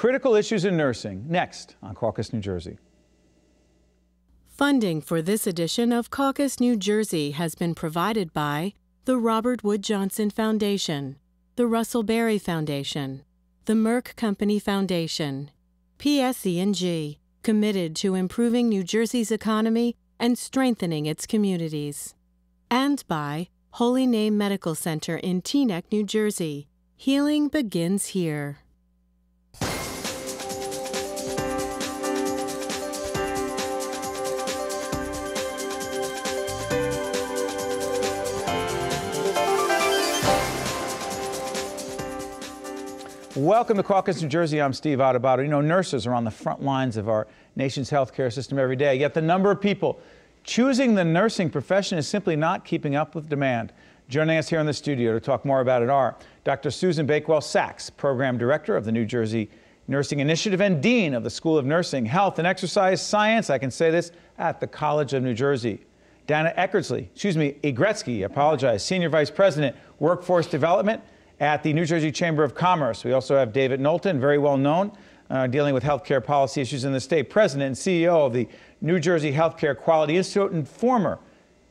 Critical issues in nursing, next on Caucus, New Jersey. Funding for this edition of Caucus, New Jersey has been provided by the Robert Wood Johnson Foundation, the Russell Berry Foundation, the Merck Company Foundation, PSE&G, committed to improving New Jersey's economy and strengthening its communities, and by Holy Name Medical Center in Teaneck, New Jersey. Healing begins here. Welcome to Caucus, New Jersey. I'm Steve Adubato. You know, nurses are on the front lines of our nation's healthcare system every day, yet the number of people choosing the nursing profession is simply not keeping up with demand. Joining us here in the studio to talk more about it are Dr. Susan Bakewell-Sachs, Program Director of the New Jersey Nursing Initiative and Dean of the School of Nursing, Health and Exercise Science, I can say this, at the College of New Jersey. Egrecsky, Senior Vice President, Workforce Development at the New Jersey Chamber of Commerce. We also have David Knowlton, very well known, dealing with healthcare policy issues in the state, President and CEO of the New Jersey Healthcare Quality Institute and former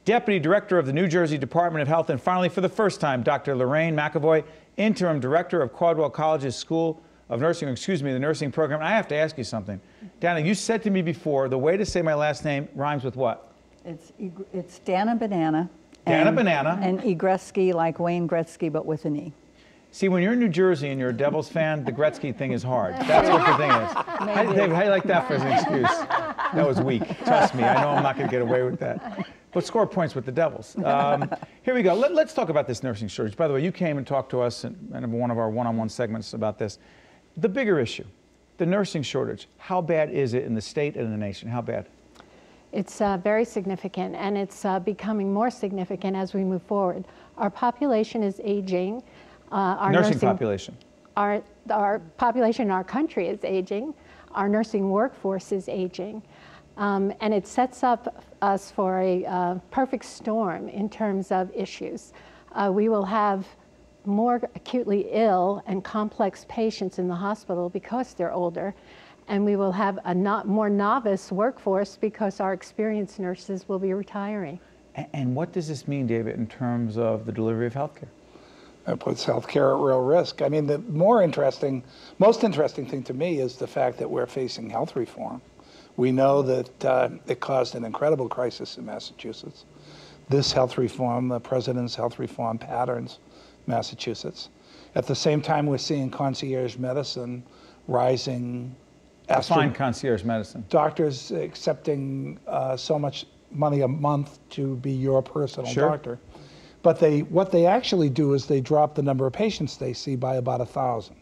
Deputy Director of the New Jersey Department of Health. And finally, for the first time, Dr. Lorraine McEvoy, Interim Director of Caldwell College's School of Nursing, the nursing program. I have to ask you something. Dana, you said to me before, the way to say my last name rhymes with what? It's Dana Banana. Dana Banana. And Egrecsky, like Wayne Gretzky, but with an E. See, when you're in New Jersey and you're a Devils fan, the Gretzky thing is hard. That's what the thing is. David, how do you like that for an excuse? That was weak. Trust me, I know I'm not going to get away with that. But score points with the Devils. Here we go. Let's talk about this nursing shortage. By the way, you came and talked to us in one of our one-on-one segments about this. The bigger issue, the nursing shortage. How bad is it in the state and in the nation? How bad? It's very significant, and it's becoming more significant as we move forward. Our population is aging. Our nursing population. Our population in our country is aging. Our nursing workforce is aging. And it sets up us for a perfect storm in terms of issues. We will have more acutely ill and complex patients in the hospital because they're older. And we will have a more novice workforce because our experienced nurses will be retiring. And what does this mean, David, in terms of the delivery of health care? It puts healthcare at real risk. I mean, the most interesting thing to me is the fact that we're facing health reform. We know that it caused an incredible crisis in Massachusetts. This health reform, the president's health reform patterns Massachusetts. At the same time, we're seeing concierge medicine rising. Define concierge medicine. Doctors accepting so much money a month to be your personal doctor. But what they actually do is they drop the number of patients they see by about 1,000.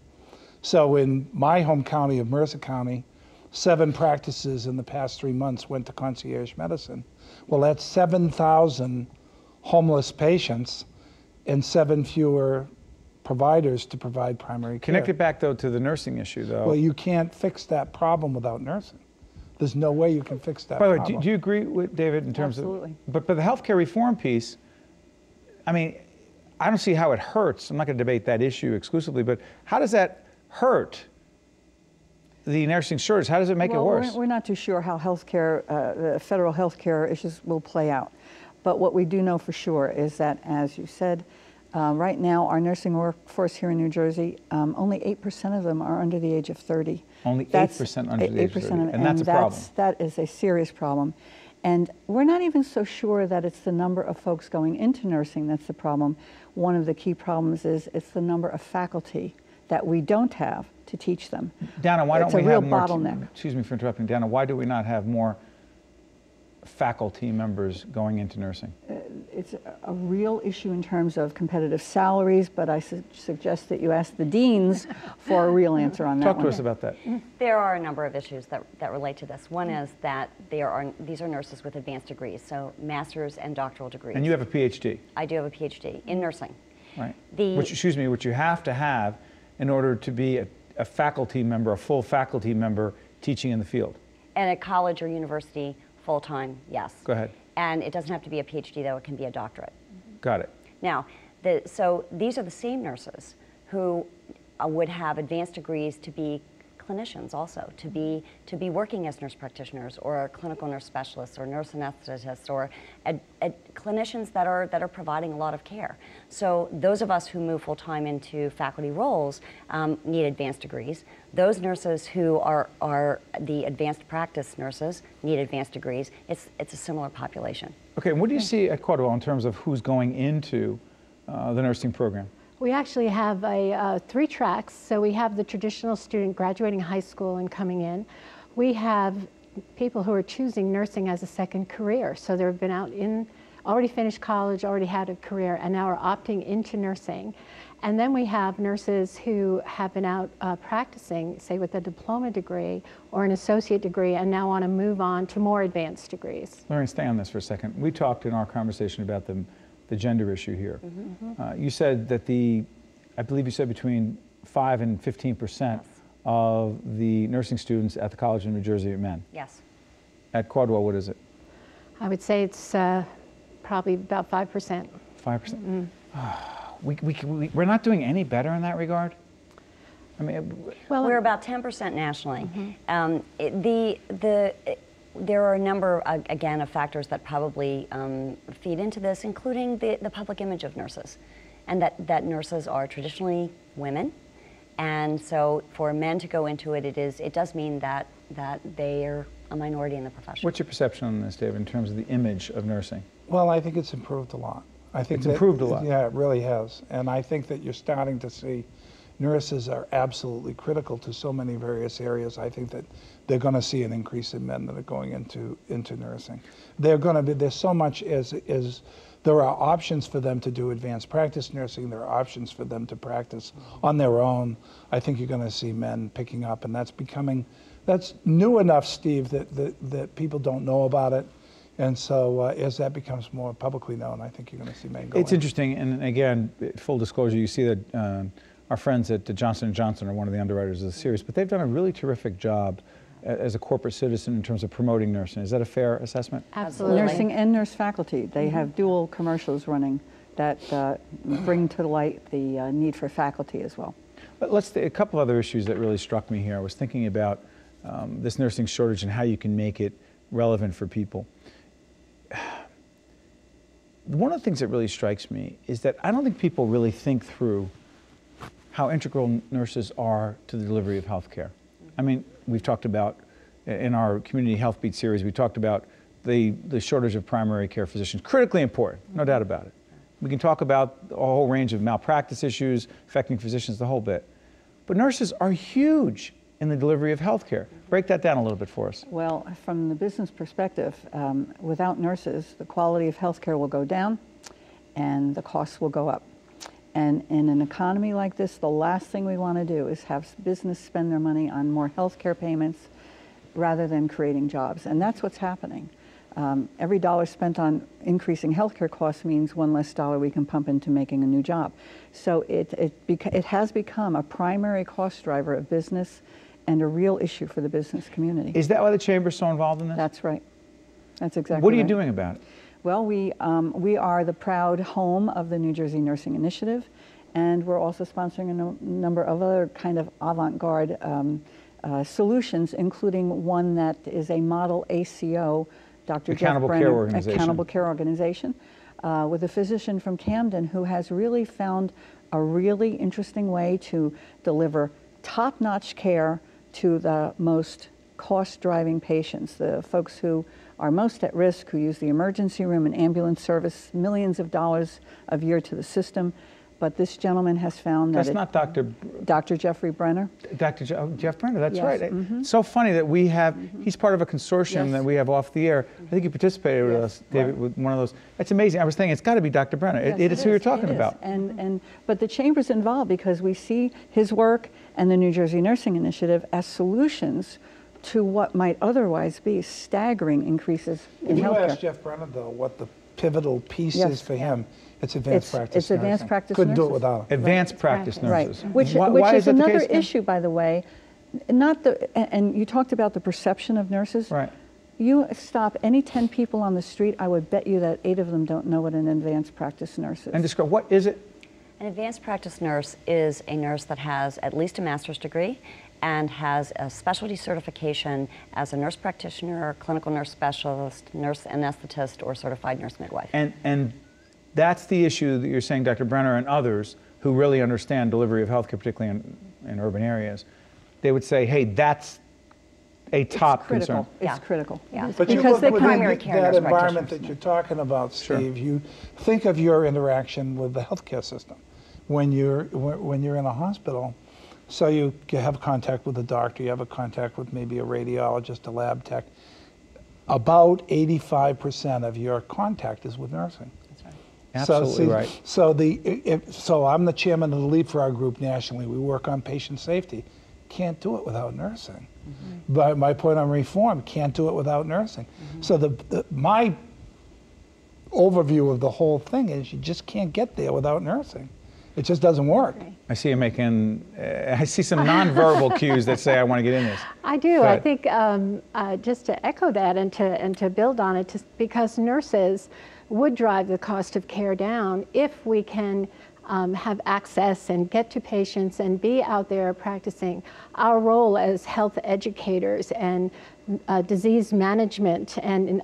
So in my home county of Mercer County, 7 practices in the past 3 months went to concierge medicine. Well, that's 7,000 homeless patients and 7 fewer providers to provide primary care. Connect it back, though, to the nursing issue, though. Well, you can't fix that problem without nursing. There's no way you can fix that problem. By the way, do you agree with David in terms Absolutely. But the healthcare reform piece, I mean, I don't see how it hurts. I'm not going to debate that issue exclusively, but how does that hurt the nursing shortage? How does it make it worse? We're not too sure how healthcare, the federal healthcare issues will play out. But what we do know for sure is that, as you said, right now our nursing workforce here in New Jersey, only 8% of them are under the age of 30. Only 8% under the age of 30, and that's a problem. That is a serious problem. And we're not even so sure that it's the number of folks going into nursing that's the problem. One of the key problems is it's the number of faculty that we don't have to teach them. Dana, why don't we have more? It's a real bottleneck. Excuse me for interrupting, Dana. Why do we not have more faculty members going into nursing? It's a real issue in terms of competitive salaries, but I suggest that you ask the deans for a real answer on that. Talk to us about that. There are a number of issues that relate to this. One is that these are nurses with advanced degrees, so master's and doctoral degrees. And you have a Ph.D. I do have a Ph.D. in nursing. Right. Which you have to have in order to be a faculty member, a full faculty member teaching in the field. And at college or university, full-time, yes. Go ahead. And it doesn't have to be a PhD, though. It can be a doctorate. Got it. Now, so these are the same nurses who would have advanced degrees to be clinicians also, to be working as nurse practitioners or clinical nurse specialists or nurse anesthetists or clinicians that are providing a lot of care. So those of us who move full-time into faculty roles need advanced degrees. Those nurses who are the advanced practice nurses need advanced degrees. It's a similar population. Okay, and what do you see at Caucus in terms of who's going into the nursing program? We actually have 3 tracks. So we have the traditional student graduating high school and coming in. We have people who are choosing nursing as a second career. So they've been out already finished college, already had a career, and now are opting into nursing. And then we have nurses who have been out practicing, say with a diploma degree or an associate degree, and now want to move on to more advanced degrees. Lorraine, stay on this for a second. We talked in our conversation about the gender issue here. You said that I believe you said between 5 and 15% of the nursing students at the College of New Jersey are men. Yes. At Caucus, what is it? I would say it's probably about 5%. 5%? We're not doing any better in that regard? I mean, well, we're about 10% nationally. There are a number, again, of factors that probably feed into this, including the public image of nurses, and that nurses are traditionally women, and so for men to go into it, it does mean that they are a minority in the profession. What's your perception on this, David, in terms of the image of nursing? Well, I think it's improved a lot. I think it's improved a lot. Yeah, it really has, and I think that you're starting to see nurses are absolutely critical to so many various areas. I think that they're going to see an increase in men that are going into nursing. There's so much as there are options for them to do advanced practice nursing. There are options for them to practice on their own. I think you're going to see men picking up, and that's new enough, Steve, that people don't know about it. And so as that becomes more publicly known, I think you're going to see men go It's interesting, and again, full disclosure, you see that our friends at Johnson & Johnson are one of the underwriters of the series, but they've done a really terrific job as a corporate citizen in terms of promoting nursing. Is that a fair assessment? Absolutely. Nursing and nurse faculty, they have dual commercials running that bring to light the need for faculty as well. But a couple other issues that really struck me here. I was thinking about this nursing shortage and how you can make it relevant for people. One of the things that really strikes me is that I don't think people really think through how integral nurses are to the delivery of health care. I mean, we've talked about, in our Community Health Beat series, we talked about the shortage of primary care physicians. Critically important, no doubt about it. We can talk about a whole range of malpractice issues affecting physicians, the whole bit. But nurses are huge in the delivery of health care. Break that down a little bit for us. Well, from the business perspective, without nurses, the quality of health care will go down and the costs will go up. And in an economy like this, the last thing we want to do is have business spend their money on more health care payments rather than creating jobs. And that's what's happening. Every dollar spent on increasing health care costs means one less dollar we can pump into making a new job. So it has become a primary cost driver of business and a real issue for the business community. Is that why the Chamber is so involved in this? That's right. That's exactly right. What are you doing about it? Well, we are the proud home of the New Jersey Nursing Initiative, and we're also sponsoring a number of other kind of avant-garde solutions, including one that is a model ACO, Dr. Jeff Brenner, Accountable Care Organization, with a physician from Camden who has really found a really interesting way to deliver top-notch care to the most cost-driving patients, the folks who are most at risk, who use the emergency room and ambulance service, millions of dollars a year to the system. But this gentleman has found that— That's not Dr. Dr. Jeffrey Brenner. Jeff Brenner, that's yes. right. So funny that we have, he's part of a consortium that we have off the air. I think he participated with us, David, with one of those. That's amazing. I was thinking, it's got to be Dr. Brenner. Yes, it is who you're talking about. But the Chamber's involved because we see his work and the New Jersey Nursing Initiative as solutions to what might otherwise be staggering increases in healthcare. If you ask Jeff Brenner, though, what the pivotal piece is for him, it's advanced practice nursing. It's advanced practice Couldn't nurses. do it without it. Advanced practice nurses. Right. Which Why is another case, issue, by the way. And you talked about the perception of nurses. Right. You stop any 10 people on the street, I would bet you that 8 of them don't know what an advanced practice nurse is. And describe, what is it? An advanced practice nurse is a nurse that has at least a master's degree and has a specialty certification as a nurse practitioner, clinical nurse specialist, nurse anesthetist, or certified nurse midwife. And that's the issue that you're saying, Dr. Brenner, and others who really understand delivery of healthcare, particularly in urban areas. They would say, hey, that's a top concern. It's critical. Yeah. But because you the primary care that nurse environment that you're talking about, Steve, you think of your interaction with the healthcare system when you're in a hospital. So you have contact with a doctor, you have a contact with maybe a radiologist, a lab tech. About 85% of your contact is with nursing. That's right. Absolutely right. So I'm the chairman of the lead for our group nationally. We work on patient safety. Can't do it without nursing. Mm-hmm. But my point on reform, can't do it without nursing. Mm-hmm. So my overview of the whole thing is you just can't get there without nursing. It just doesn't work. I see you making, I see some nonverbal cues that say I want to get in this. I do. I think just to echo that and to build on it, because nurses would drive the cost of care down if we can have access and get to patients and be out there practicing. Our role as health educators and disease management and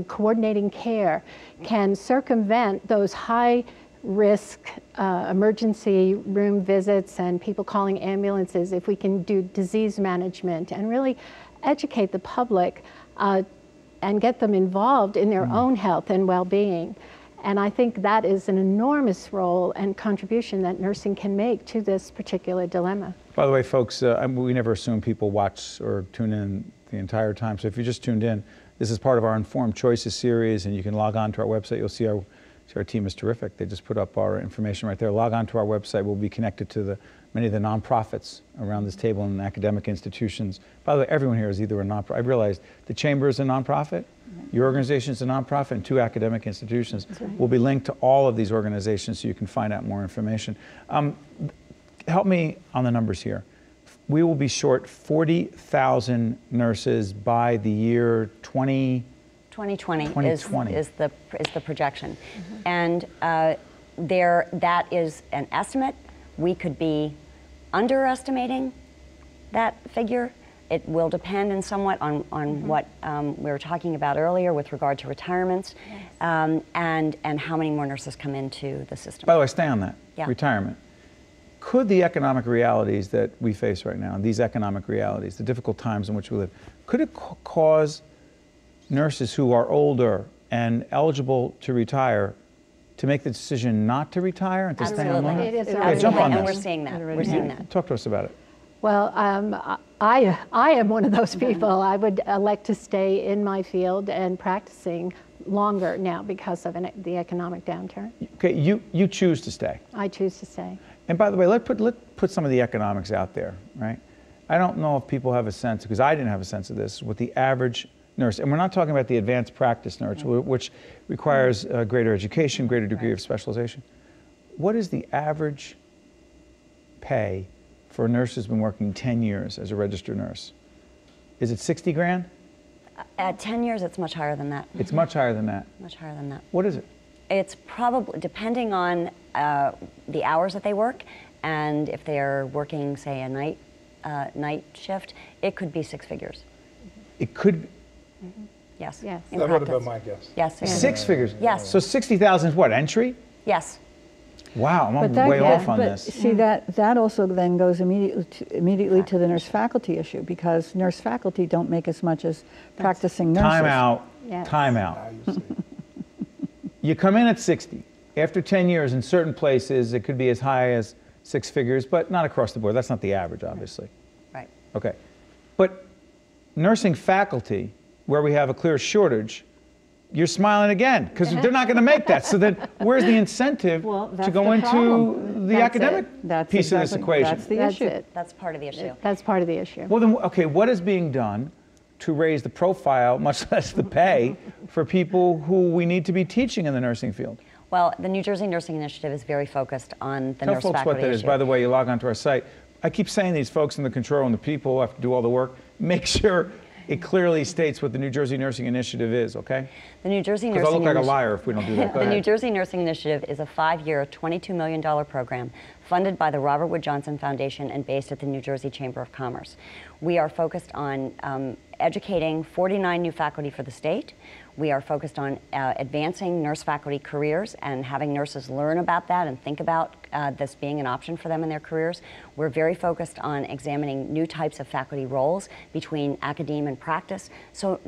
coordinating care can circumvent those high risk emergency room visits and people calling ambulances if we can do disease management and really educate the public and get them involved in their own health and well-being. And I think that is an enormous role and contribution that nursing can make to this particular dilemma. By the way, folks, we never assume people watch or tune in the entire time. So if you just tuned in, this is part of our Informed Choices series, and you can log on to our website. You'll see our team is terrific. They just put up our information right there. Log on to our website. We'll be connected to many of the nonprofits around this table and academic institutions. By the way, everyone here is either a nonprofit. I realized the Chamber is a nonprofit, your organization is a nonprofit, and 2 academic institutions. Right. We'll be linked to all of these organizations so you can find out more information. Help me on the numbers here. We will be short 40,000 nurses by the year 2020 is the projection. Mm-hmm. And that is an estimate. We could be underestimating that figure. It will depend in somewhat on what we were talking about earlier with regard to retirements, and how many more nurses come into the system. By the way, stay on that. Yeah. Retirement. Could the economic realities that we face right now, these economic realities, the difficult times in which we live, could it cause nurses who are older and eligible to retire to make the decision not to retire and to stay on longer? It is jump on and this. we're seeing that. We're seeing that. Talk to us about it. Well, I am one of those people. I would elect to stay in my field and practicing longer now because of the economic downturn. Okay, you choose to stay. I choose to stay. And by the way, let's put some of the economics out there, right? I don't know if people have a sense, because I didn't have a sense of this, what the average nurse, and we're not talking about the advanced practice nurse, which requires greater education, greater degree of specialization. What is the average pay for a nurse who's been working 10 years as a registered nurse? Is it 60 grand? At 10 years, it's much higher than that. It's much higher than that. Much higher than that. What is it? It's probably, depending on the hours that they work, and if they are working, say, a night shift, it could be 6 figures. It could. Mm-hmm. Yes. Yes. That would have been my guess. Yes. 6 figures. Yes. So 60,000 is what, entry? Yes. Wow, I'm way off on this. See, that also then goes immediately to the nurse faculty issue, because nurse faculty don't make as much as practicing nurses. Time out. Yes. Time out. You come in at 60. After 10 years, in certain places, it could be as high as 6 figures, but not across the board. That's not the average, obviously. Right. Okay. But nursing faculty, where we have a clear shortage, you're smiling again, because they're not going to make that. So then where's the incentive to go into the academic piece of this equation? That's the issue. That's part of the issue. That's part of the issue. Well then, okay, what is being done to raise the profile, much less the pay, for people who we need to be teaching in the nursing field? Well, the New Jersey Nursing Initiative is very focused on the Tell nurse folks faculty what that is. issue. By the way, you log onto our site. I keep saying these folks in the control room, the people who have to do all the work, make sure it clearly states what the New Jersey Nursing Initiative is, okay? The New Jersey Nursing Because I'll look like a liar if we don't do that. Go The ahead. New Jersey Nursing Initiative is a 5-year, $22 million program funded by the Robert Wood Johnson Foundation and based at the New Jersey Chamber of Commerce. We are focused on educating 49 new faculty for the state. We are focused on advancing nurse faculty careers and having nurses learn about that and think about this being an option for them in their careers. We're very focused on examining new types of faculty roles between academe and practice. So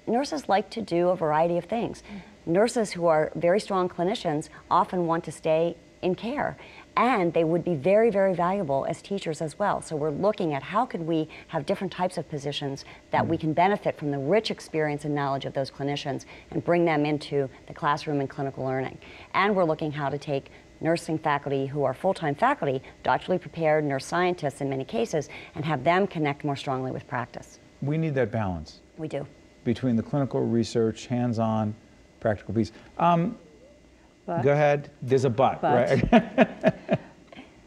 nurses like to do a variety of things. Nurses who are very strong clinicians often want to stay in care, and they would be very, very valuable as teachers as well. So we're looking at how could we have different types of positions that we can benefit from the rich experience and knowledge of those clinicians and bring them into the classroom and clinical learning. And we're looking how to take nursing faculty who are full-time faculty, doctorally prepared nurse scientists in many cases, and have them connect more strongly with practice. We need that balance. We do. Between the clinical research, hands-on, practical piece. Go ahead. There's a but, right?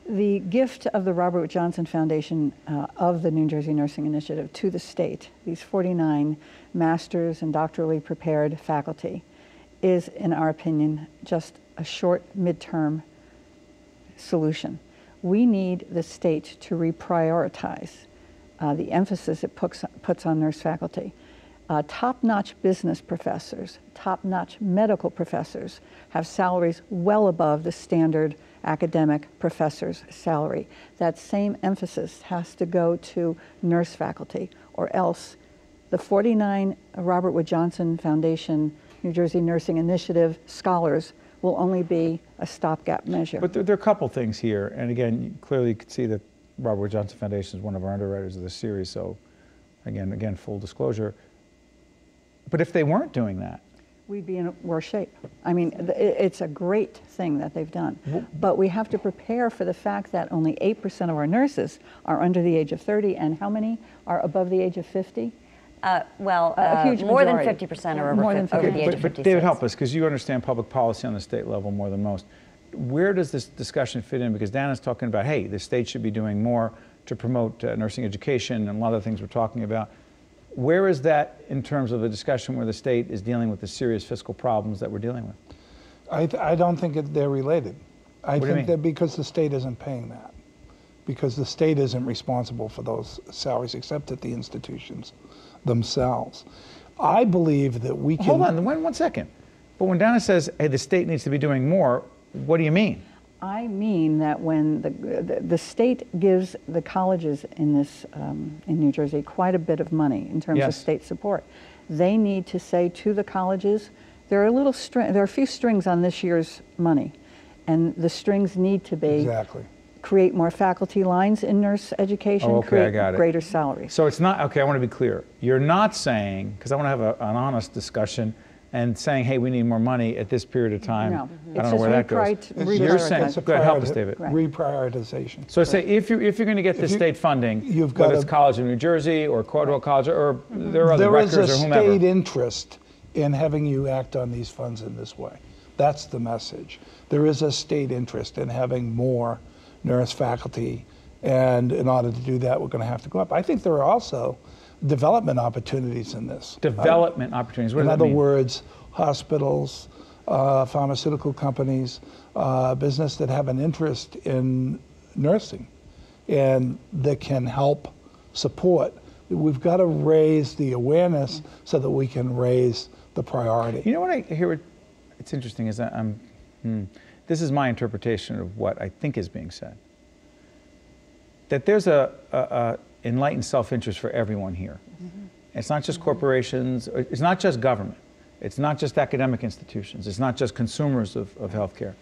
The gift of the Robert Wood Johnson Foundation of the New Jersey Nursing Initiative to the state, these 49 masters and doctorally prepared faculty, is, in our opinion, just a short midterm solution. We need the state to reprioritize the emphasis it puts on nurse faculty. Top-notch business professors, top-notch medical professors have salaries well above the standard academic professor's salary. That same emphasis has to go to nurse faculty, or else the 49 Robert Wood Johnson Foundation New Jersey Nursing Initiative scholars will only be a stopgap measure. But there are a couple things here, and again, you clearly could see that Robert Wood Johnson Foundation is one of our underwriters of the series, so again, full disclosure. But if they weren't doing that, we'd be in worse shape. I mean, it's a great thing that they've done. But we have to prepare for the fact that only 8% of our nurses are under the age of 30, and how many are above the age of 50? More than 50% are over the age of 56. But David, help us, because you understand public policy on the state level more than most. Where does this discussion fit in? Because Dana's talking about, hey, the state should be doing more to promote nursing education and a lot of the things we're talking about. Where is that in terms of a discussion where the state is dealing with the serious fiscal problems that we're dealing with? I don't think they're related. I think that because the state isn't paying that, because the state isn't responsible for those salaries except at the institutions themselves. I believe that we can... Hold on, one second. But when Dana says, hey, the state needs to be doing more, what do you mean? I mean that when the state gives the colleges in this in New Jersey quite a bit of money in terms of state support, they need to say to the colleges, there are a few strings on this year's money, and the strings need to be create more faculty lines in nurse education, create greater salaries. So it's not, okay, I want to be clear. You're not saying, because I want to have an honest discussion, and saying, hey, we need more money at this period of time. No, I don't know where that goes. You're saying, go ahead, help us, David. Reprioritization. So say if you're going to get the state funding, whether it's College of New Jersey or Caldwell College or there are other Rutgers or whomever. There is a state interest in having you act on these funds in this way. That's the message. There is a state interest in having more nurse faculty, and in order to do that, we're going to have to go up. I think there are also development opportunities in this. Development opportunities, what does that mean? In other words, hospitals, pharmaceutical companies, business that have an interest in nursing and that can help support. We've got to raise the awareness so that we can raise the priority. You know what I hear, it's interesting, is that this is my interpretation of what I think is being said. That there's a enlightened self-interest for everyone here. It's not just corporations, it's not just government, it's not just academic institutions, it's not just consumers of healthcare.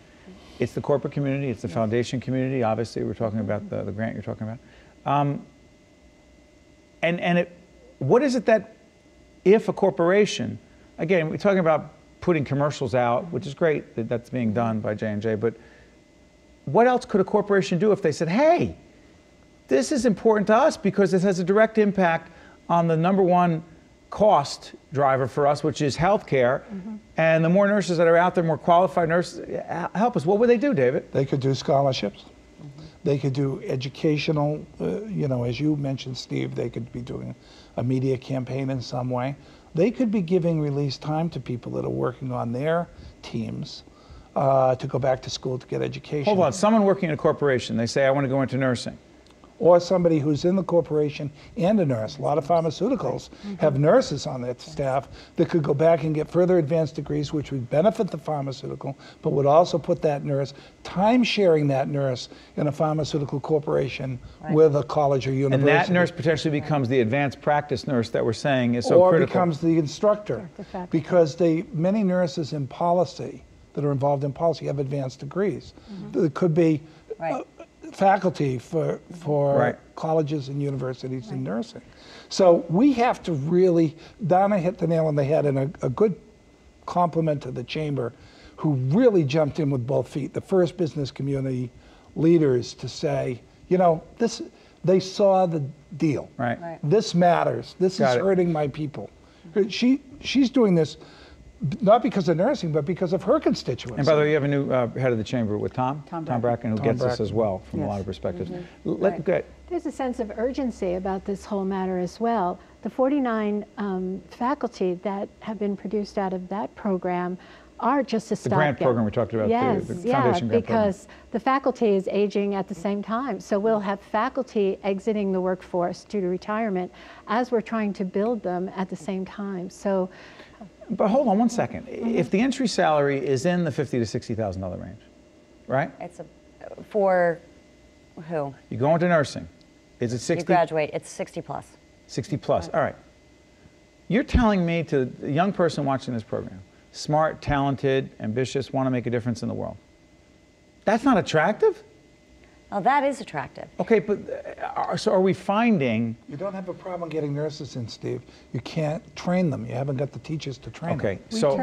It's the corporate community, it's the foundation community, obviously we're talking about the grant you're talking about. What is it that if a corporation, again, we're talking about putting commercials out, which is great that that's being done by J&J, but what else could a corporation do if they said, hey, this is important to us because this has a direct impact on the #1 cost driver for us, which is healthcare. And the more nurses that are out there, more qualified nurses, help us. What would they do, David? They could do scholarships. They could do educational, as you mentioned, Steve, they could be doing a media campaign in some way. They could be giving release time to people that are working on their teams to go back to school to get education. Hold on, someone working in a corporation, they say, I want to go into nursing. Or somebody who's in the corporation and a nurse. A lot of pharmaceuticals have nurses on their staff that could go back and get further advanced degrees, which would benefit the pharmaceutical, but would also put that nurse, time sharing that nurse in a pharmaceutical corporation with a college or university. And that nurse potentially becomes the advanced practice nurse that we're saying is so critical. Or becomes the instructor, because many nurses in policy that are involved in policy have advanced degrees. It could be faculty for colleges and universities in nursing. So we have to really, Donna hit the nail on the head, and a good compliment to the chamber, who really jumped in with both feet, the first business community leaders, to say, you know, they saw the deal. This matters. This is hurting my people. She's doing this not because of nursing, but because of her constituents. And by the way, you have a new head of the chamber with Tom Bracken, who gets this as well from a lot of perspectives. Good. There's a sense of urgency about this whole matter as well. The 49 faculty that have been produced out of that program are just a stopgap. The grant program we talked about, yes, the foundation grant because program. The faculty is aging at the same time. So we'll have faculty exiting the workforce due to retirement as we're trying to build them at the same time. So. But hold on one second. If the entry salary is in the $50,000 to $60,000 range, right? It's for who? You go into nursing. Is it 60? You graduate. It's 60 plus. 60 plus. All right. You're telling me, to a young person watching this program, smart, talented, ambitious, want to make a difference in the world, that's not attractive? Well, that is attractive. Okay, but so are we finding... You don't have a problem getting nurses in, Steve. You can't train them. You haven't got the teachers to train them. Okay, so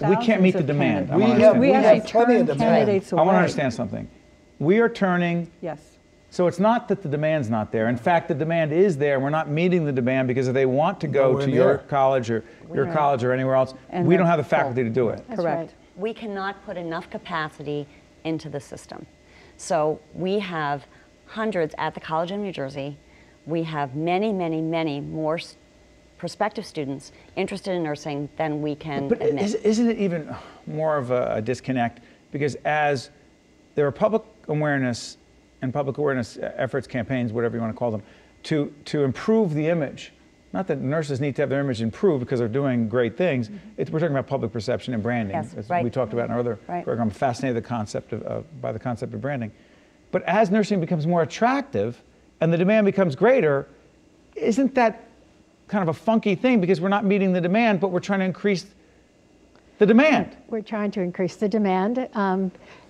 we can't meet the demand. We actually turn candidates away. I want to understand something. We are turning... Yes. So it's not that the demand's not there. In fact, the demand is there. We're not meeting the demand because if they want to go to your college or your college or anywhere else, we don't have the faculty to do it. Correct. We cannot put enough capacity into the system. So we have hundreds at the College in New Jersey. We have many, many, many more prospective students interested in nursing than we can admit. Isn't it even more of a disconnect? Because as there are public awareness and public awareness efforts, campaigns, whatever you want to call them, to improve the image. Not that nurses need to have their image improved because they're doing great things. We're talking about public perception and branding, as we talked about in our other program. I'm fascinated by the concept of branding. But as nursing becomes more attractive and the demand becomes greater, isn't that kind of a funky thing? Because we're not meeting the demand, but we're trying to increase the demand. We're trying to increase the demand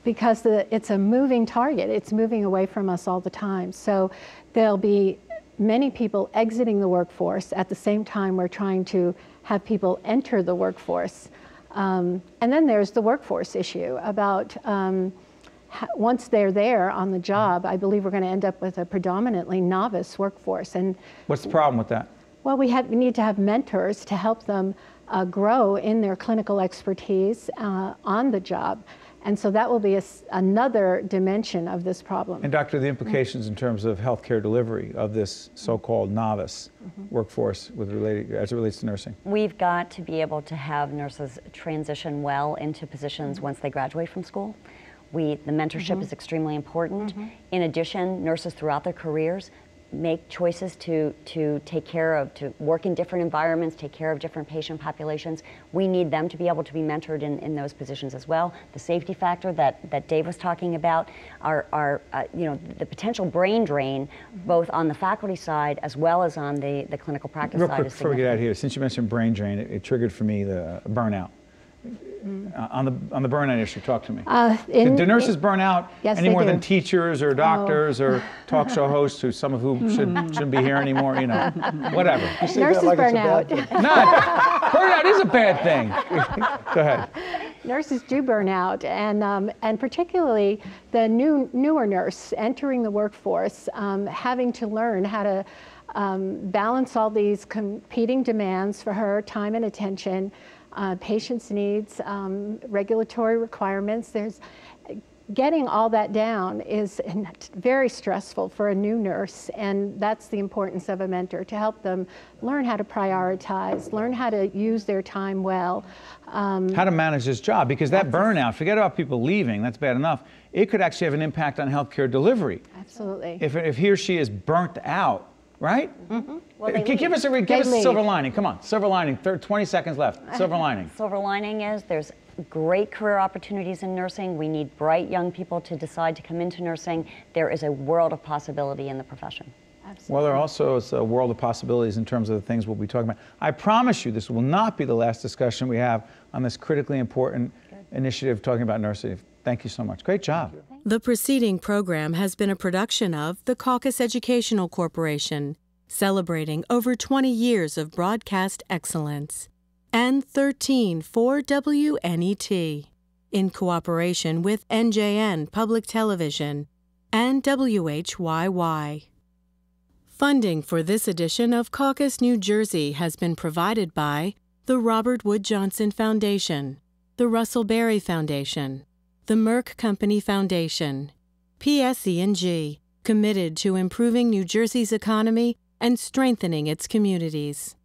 because it's a moving target. It's moving away from us all the time. So there'll be many people exiting the workforce at the same time we're trying to have people enter the workforce. And then there's the workforce issue about once they're there on the job, I believe we're going to end up with a predominantly novice workforce. And what's the problem with that? Well, we need to have mentors to help them grow in their clinical expertise on the job. And so that will be another dimension of this problem. And Doctor, the implications in terms of healthcare delivery of this so-called novice workforce as it relates to nursing? We've got to be able to have nurses transition well into positions once they graduate from school. The mentorship is extremely important. In addition, nurses throughout their careers make choices to take care of, to work in different environments, take care of different patient populations. We need them to be able to be mentored in those positions as well. The safety factor that Dave was talking about, the potential brain drain, both on the faculty side as well as on the clinical practice side. Real quick, before we get out of here, since you mentioned brain drain, it triggered for me the burnout. On the burnout issue, talk to me. Do nurses burn out any more than teachers or doctors or talk show hosts, some of whom shouldn't be here anymore? You know, whatever. Nurses burn out. Burnout is a bad thing. Go ahead. Nurses do burn out, and particularly the newer nurse entering the workforce, having to learn how to balance all these competing demands for her time and attention. Patients' needs, regulatory requirements. There's getting all that down is very stressful for a new nurse, and that's the importance of a mentor, to help them learn how to prioritize, learn how to use their time well. How to manage this job, because that burnout, forget about people leaving, that's bad enough, it could actually have an impact on healthcare delivery. Absolutely. If he or she is burnt out, right? Mm-hmm. Well, give us a silver lining, come on, silver lining, 20 seconds left, silver lining. Silver lining is there's great career opportunities in nursing. We need bright young people to decide to come into nursing. There is a world of possibility in the profession. Absolutely. Well, there also is a world of possibilities in terms of the things we'll be talking about. I promise you this will not be the last discussion we have on this critically important initiative talking about nursing. Thank you so much. Great job. The preceding program has been a production of the Caucus Educational Corporation, celebrating over 20 years of broadcast excellence, and 13 for WNET, in cooperation with NJN Public Television and WHYY. Funding for this edition of Caucus, New Jersey has been provided by the Robert Wood Johnson Foundation, the Russell Berry Foundation, the Merck Company Foundation, PSE&G, committed to improving New Jersey's economy and strengthening its communities,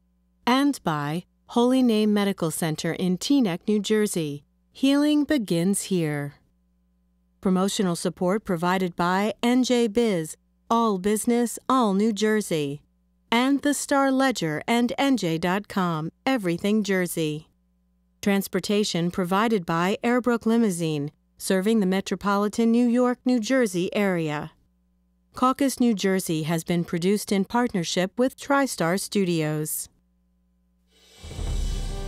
and by Holy Name Medical Center in Teaneck, New Jersey. Healing begins here. Promotional support provided by NJ Biz, All Business, All New Jersey, and the Star Ledger and NJ.com, Everything Jersey. Transportation provided by Airbrook Limousine, serving the metropolitan New York, New Jersey area. Caucus, New Jersey has been produced in partnership with TriStar Studios.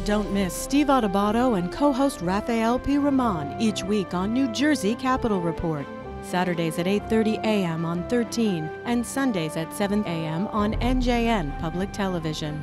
Don't miss Steve Adubato and co-host Raphael P. Rahman each week on New Jersey Capitol Report. Saturdays at 8:30 a.m. on 13 and Sundays at 7 a.m. on NJN Public Television.